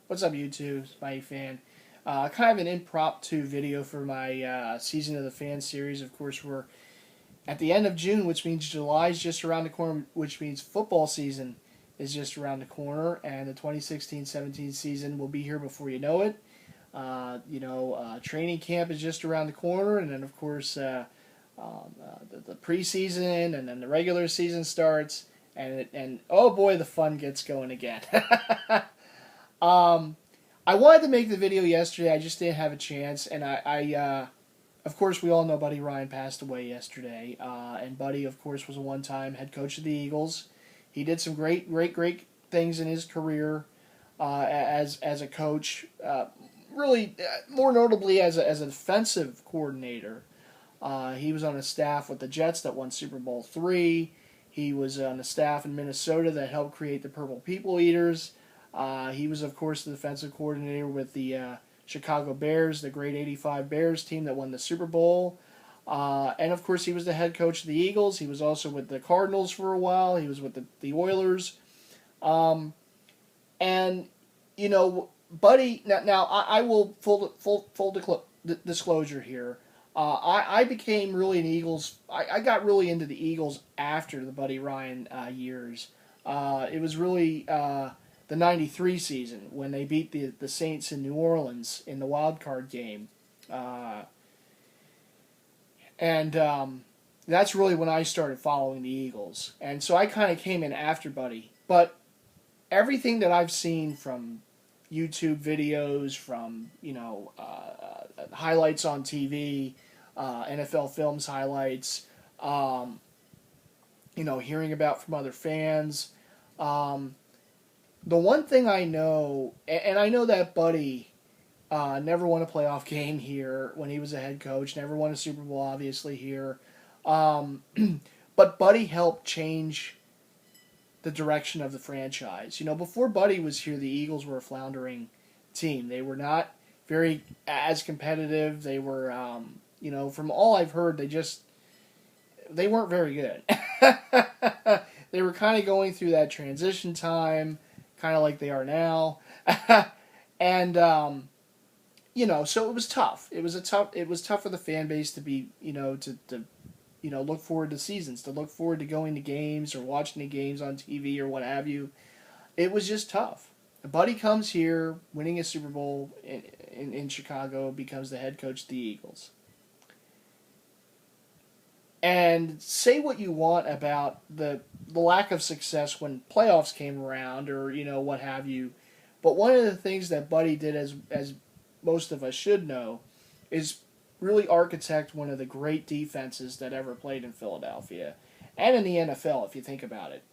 What's up, YouTube? Spidey fan. Kind of an impromptu video for my Season of the Fan series. Of course, we're at the end of June, which means July's just around the corner, which means football season is just around the corner, and the 2016-17 season will be here before you know it. Training camp is just around the corner, and then, of course, the preseason, and then the regular season starts, and oh boy, the fun gets going again. I wanted to make the video yesterday. I just didn't have a chance, and of course, we all know Buddy Ryan passed away yesterday, and Buddy, of course, was a one-time head coach of the Eagles. He did some great things in his career as a coach. Really, more notably as a defensive coordinator. He was on a staff with the Jets that won Super Bowl III. He was on a staff in Minnesota that helped create the Purple People Eaters. He was, of course, the defensive coordinator with the Chicago Bears, the great '85 Bears team that won the Super Bowl. And, of course, he was the head coach of the Eagles. He was also with the Cardinals for a while. He was with the Oilers. Buddy, now I will full disclosure here. I became really an Eagles. I got really into the Eagles after the Buddy Ryan years. It was really the '93 season when they beat the Saints in New Orleans in the wild card game, and that's really when I started following the Eagles. And so I kind of came in after Buddy, but everything that I've seen from YouTube videos, from highlights on TV, NFL Films highlights, hearing about from other fans. The one thing I know, and I know that Buddy never won a playoff game here when he was a head coach, never won a Super Bowl, obviously, here. But Buddy helped change the direction of the franchise. Before Buddy was here, the Eagles were a floundering team. They were not very as competitive. They were, from all I've heard, they weren't very good. They were kind of going through that transition time, kind of like they are now. And, so it was tough. It was tough for the fan base to be, to look forward to seasons, to look forward to going to games or watching the games on TV or what have you. It was just tough. Buddy comes here, winning a Super Bowl in Chicago, becomes the head coach of the Eagles. And say what you want about the lack of success when playoffs came around or, what have you. But one of the things that Buddy did, as most of us should know, is really architect one of the great defenses that ever played in Philadelphia and in the NFL, if you think about it.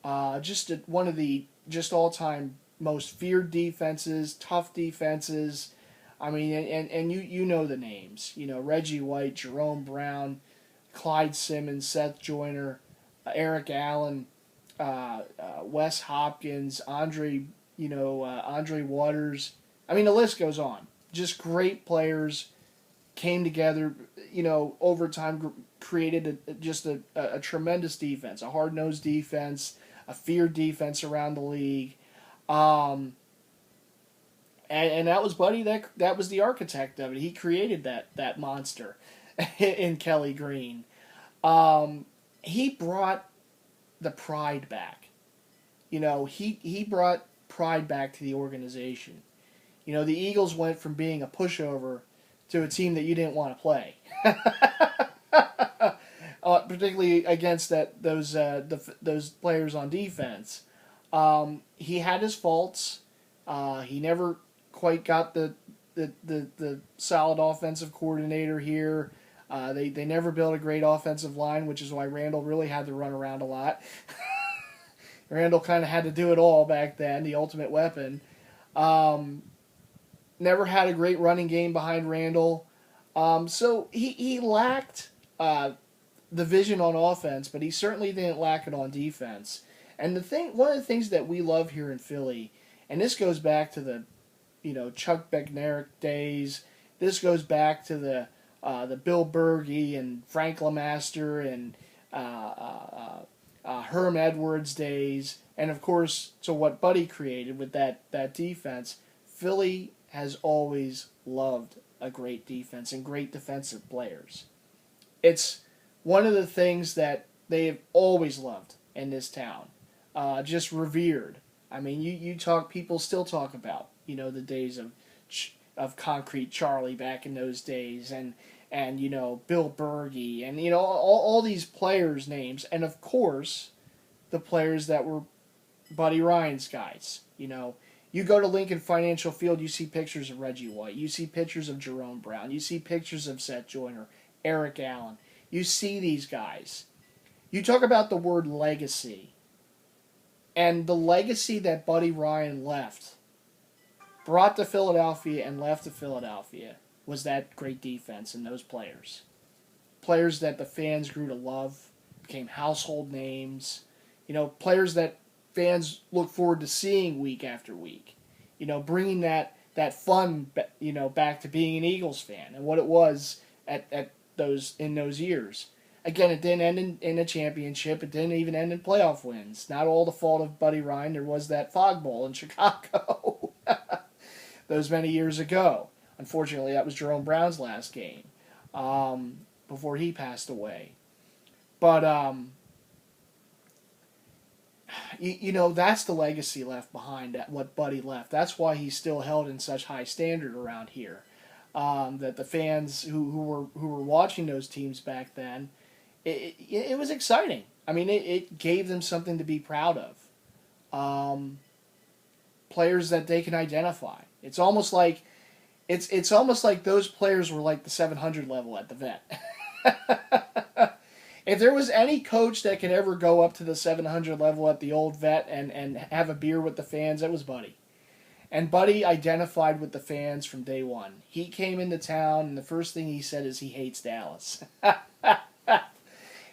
One of the all-time most feared defenses, tough defenses. I mean, and you know the names. Reggie White, Jerome Brown, Clyde Simmons, Seth Joyner, Eric Allen, Wes Hopkins, Andre Waters. I mean, the list goes on. Just great players came together, over time, created a tremendous defense, a hard-nosed defense, a feared defense around the league. And that was Buddy, that was the architect of it. He created that monster in Kelly Green. He brought the pride back. He brought pride back to the organization. The Eagles went from being a pushover to a team that you didn't want to play, particularly against those players on defense. He had his faults. He never quite got the solid offensive coordinator here. They never built a great offensive line, which is why Randall really had to run around a lot. Randall kind of had to do it all back then, the ultimate weapon. Never had a great running game behind Randall. So he lacked the vision on offense, but he certainly didn't lack it on defense. And one of the things that we love here in Philly, and this goes back to the Chuck Bednarik days. This goes back to the Bill Bergey and Frank LeMaster and Herm Edwards days, and of course to what Buddy created with that defense. Philly has always loved a great defense and great defensive players. It's one of the things that they have always loved in this town. Just revered. I mean, you talk, people still talk about, the days of Concrete Charlie back in those days, and Bill Berge, and all these players' names, and of course the players that were Buddy Ryan's guys. You go to Lincoln Financial Field, you see pictures of Reggie White, you see pictures of Jerome Brown, you see pictures of Seth Joyner, Eric Allen. You see these guys. You talk about the word legacy, and the legacy that Buddy Ryan left, brought to Philadelphia and left to Philadelphia, was that great defense and those players. Players that the fans grew to love, became household names, players that fans look forward to seeing week after week. Bringing that fun, back to being an Eagles fan and what it was at those years. Again, it didn't end in a championship. It didn't even end in playoff wins. Not all the fault of Buddy Ryan. There was that fog bowl in Chicago those many years ago. Unfortunately, that was Jerome Brown's last game before he passed away. But that's the legacy left behind, that what Buddy left. That's why he's still held in such high standard around here. That the fans who were watching those teams back then, it was exciting. I mean, it gave them something to be proud of. Players that they can identify. It's almost like those players were like the 700 level at the Vet. If there was any coach that could ever go up to the 700 level at the old Vet and have a beer with the fans, it was Buddy. And Buddy identified with the fans from day one. He came into town, and the first thing he said is he hates Dallas.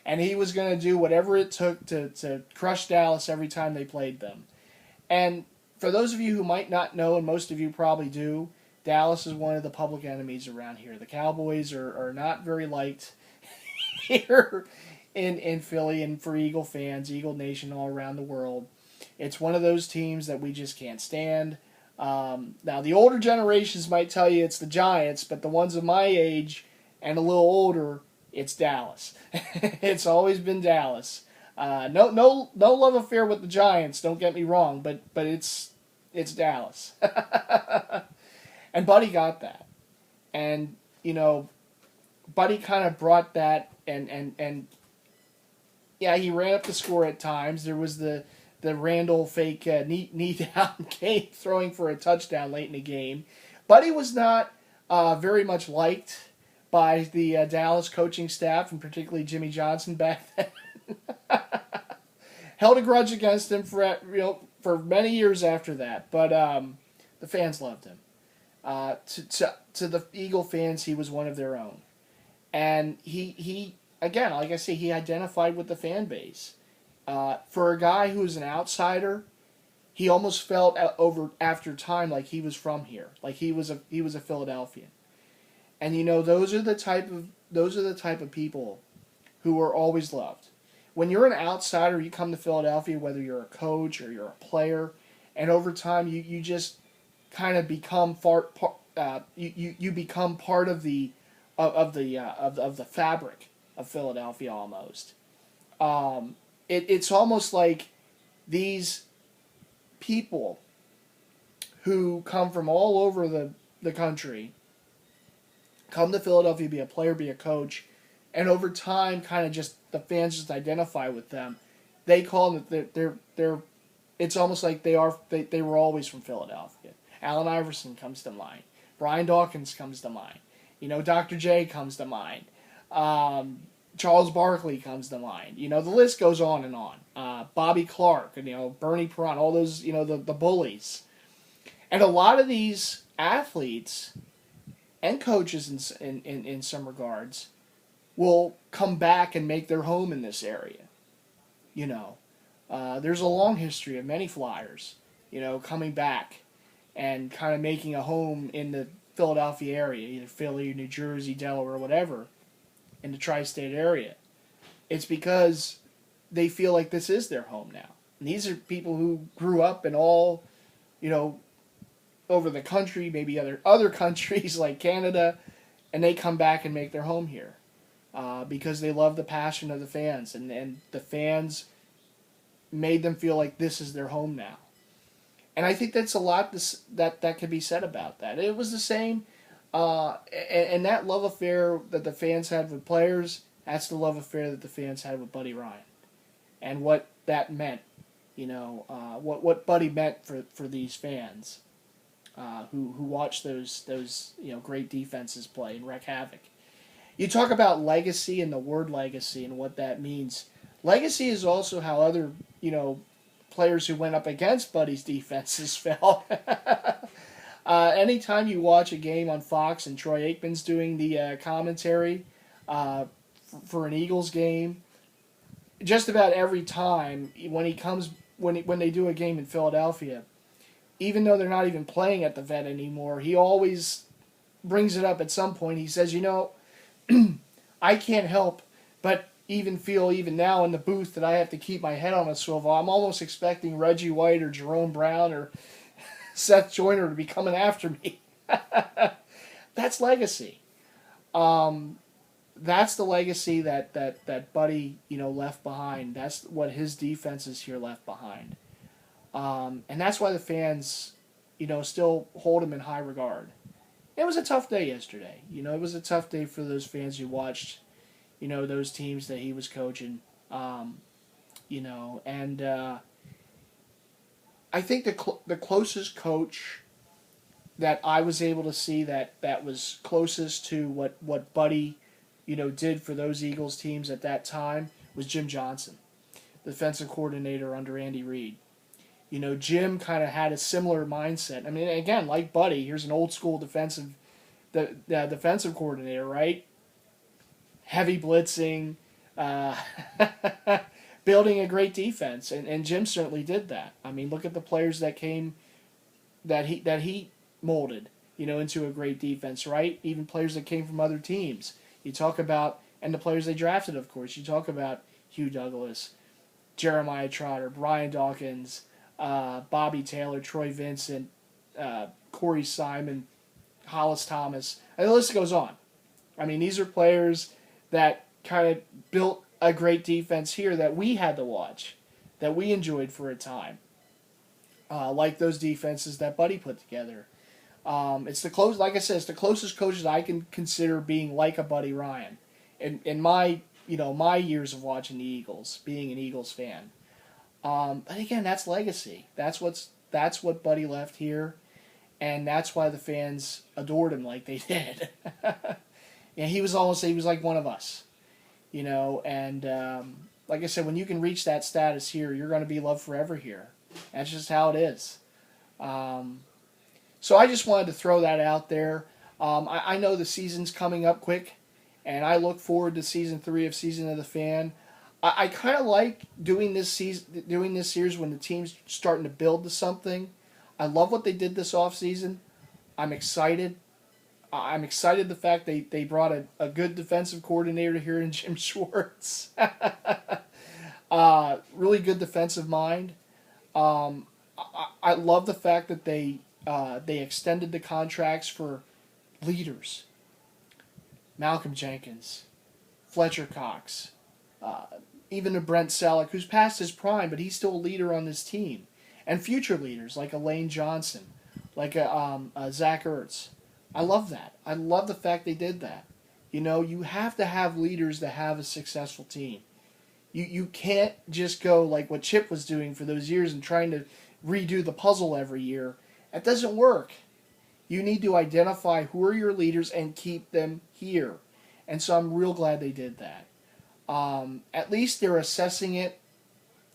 And he was going to do whatever it took to crush Dallas every time they played them. And for those of you who might not know, and most of you probably do, Dallas is one of the public enemies around here. The Cowboys are not very liked here in Philly, and for Eagle fans, Eagle Nation all around the world. It's one of those teams that we just can't stand. Now, the older generations might tell you it's the Giants, but the ones of my age and a little older, it's Dallas. It's always been Dallas. No love affair with the Giants, don't get me wrong, but it's Dallas. And Buddy got that. And, Buddy kind of brought that, and yeah, he ran up the score at times. There was the Randall fake knee down game, throwing for a touchdown late in the game. Buddy was not very much liked by the Dallas coaching staff, and particularly Jimmy Johnson back then. Held a grudge against him for many years after that, but the fans loved him. To the Eagle fans, he was one of their own. And he again, like I say, he identified with the fan base. For a guy who was an outsider, he almost felt over after time like he was from here, like he was a Philadelphian. And those are the type of people who are always loved. When you're an outsider, you come to Philadelphia, whether you're a coach or you're a player, and over time you just kind of become you become part of the fabric of Philadelphia almost. It's almost like these people who come from all over the country come to Philadelphia, be a player, be a coach, and over time, kind of just the fans just identify with them. They call them that they're. It's almost like they were always from Philadelphia. Allen Iverson comes to mind. Brian Dawkins comes to mind. Dr. J comes to mind. Charles Barkley comes to mind. The list goes on and on. Bobby Clark, Bernie Perron, all those, the bullies. And a lot of these athletes and coaches in some regards will come back and make their home in this area. There's a long history of many Flyers, coming back and kind of making a home in the Philadelphia area, either Philly, New Jersey, Delaware, whatever, in the tri-state area. It's because they feel like this is their home now. And these are people who grew up in all, over the country, maybe other countries like Canada, and they come back and make their home here because they love the passion of the fans, and the fans made them feel like this is their home now. And I think that's a lot that could be said about that. It was the same, and that love affair that the fans had with players, that's the love affair that the fans had with Buddy Ryan, and what that meant, what Buddy meant for these fans, who watch those great defenses play and wreak havoc. You talk about legacy and the word legacy and what that means. Legacy is also how other players who went up against Buddy's defenses felt. Anytime you watch a game on Fox and Troy Aikman's doing the commentary for an Eagles game, just about every time when they do a game in Philadelphia, even though they're not even playing at the Vet anymore, he always brings it up at some point. He says, I can't help but feel now in the booth that I have to keep my head on a swivel. I'm almost expecting Reggie White or Jerome Brown or Seth Joyner to be coming after me. That's legacy. That's the legacy that Buddy left behind. That's what his defenses here left behind. And that's why the fans still hold him in high regard. It was a tough day yesterday. It was a tough day for those fans who watched those teams that he was coaching, and I think the closest coach that I was able to see that was closest to what Buddy, did for those Eagles teams at that time was Jim Johnson, the defensive coordinator under Andy Reid. Jim kind of had a similar mindset. I mean, again, like Buddy, here's an old school defensive coordinator, right? Heavy blitzing, building a great defense, and Jim certainly did that. I mean, look at the players that he molded, into a great defense, right? Even players that came from other teams. You talk about, and the players they drafted, of course. You talk about Hugh Douglas, Jeremiah Trotter, Brian Dawkins, Bobby Taylor, Troy Vincent, Corey Simon, Hollis Thomas, and the list goes on. I mean, these are players that kind of built a great defense here that we had to watch, that we enjoyed for a time, like those defenses that Buddy put together. It's the closest coaches I can consider being like a Buddy Ryan, in my my years of watching the Eagles, being an Eagles fan. But again, that's legacy. That's what Buddy left here, and that's why the fans adored him like they did. And he was like one of us, and like I said, when you can reach that status here, you're going to be loved forever here. That's just how it is. So I just wanted to throw that out there. I know the season's coming up quick, and I look forward to season 3 of Season of the Fan. I kind of like doing this series when the team's starting to build to something. I love what they did this offseason. I'm excited. I'm excited the fact they brought a good defensive coordinator here in Jim Schwartz. Really good defensive mind. I love the fact that they extended the contracts for leaders. Malcolm Jenkins, Fletcher Cox, even to Brent Selleck, who's past his prime, but he's still a leader on this team. And future leaders like Elaine Johnson, like Zach Ertz. I love that. I love the fact they did that. You have to have leaders to have a successful team. You can't just go like what Chip was doing for those years and trying to redo the puzzle every year. That doesn't work. You need to identify who are your leaders and keep them here. And so I'm real glad they did that. At least they're assessing it.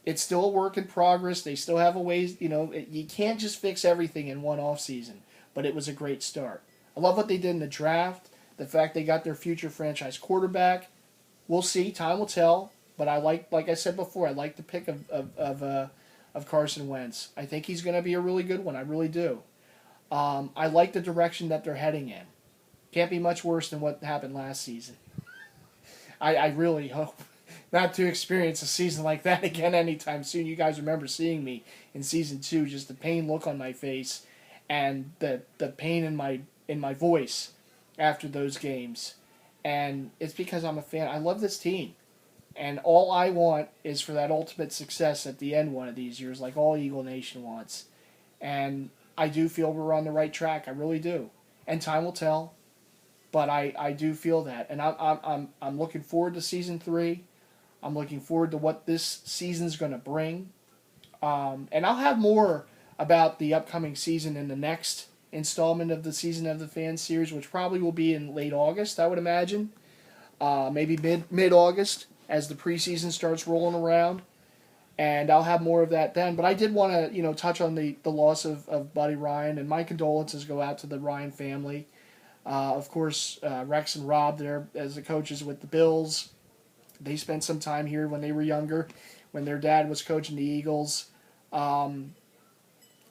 It's still a work in progress. They still have a ways, you can't just fix everything in one off season. But it was a great start. I love what they did in the draft. The fact they got their future franchise quarterback. We'll see. Time will tell. But like I said before, I like the pick of Carson Wentz. I think he's going to be a really good one. I really do. I like the direction that they're heading in. Can't be much worse than what happened last season. I really hope not to experience a season like that again anytime soon. You guys remember seeing me in season 2, just the pain look on my face. and the pain in my voice after those games. And it's because I'm a fan. I love this team. And all I want is for that ultimate success at the end one of these years, like all Eagle Nation wants. And I do feel we're on the right track. I really do. And time will tell, but I do feel that. And I'm looking forward to season 3. I'm looking forward to what this season's going to bring. And I'll have more about the upcoming season in the next installment of the Season of the Fans series, which probably will be in late August, I would imagine. Maybe mid August as the preseason starts rolling around. And I'll have more of that then. But I did want to, touch on the loss of Buddy Ryan, and my condolences go out to the Ryan family. Of course, Rex and Rob there as the coaches with the Bills. They spent some time here when they were younger, when their dad was coaching the Eagles. And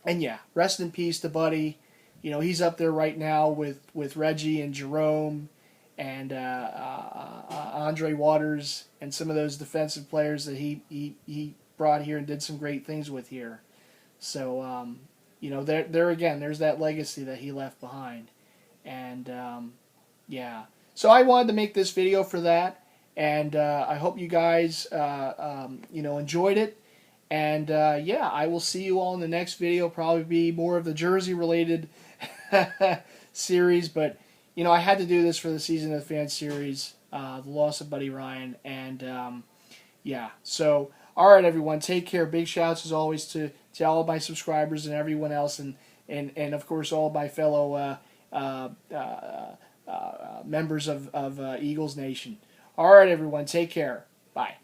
yeah, rest in peace to Buddy. He's up there right now with Reggie and Jerome and Andre Waters and some of those defensive players that he brought here and did some great things with here. So, there again, there's that legacy that he left behind. And, yeah. So I wanted to make this video for that. And I hope you guys, enjoyed it. And, yeah, I will see you all in the next video. Probably be more of the Jersey-related series. But, I had to do this for the Season of the Fans series, the loss of Buddy Ryan. And, yeah. So, all right, everyone. Take care. Big shouts, as always, to all of my subscribers and everyone else. And of course, all of my fellow members of Eagles Nation. All right, everyone. Take care. Bye.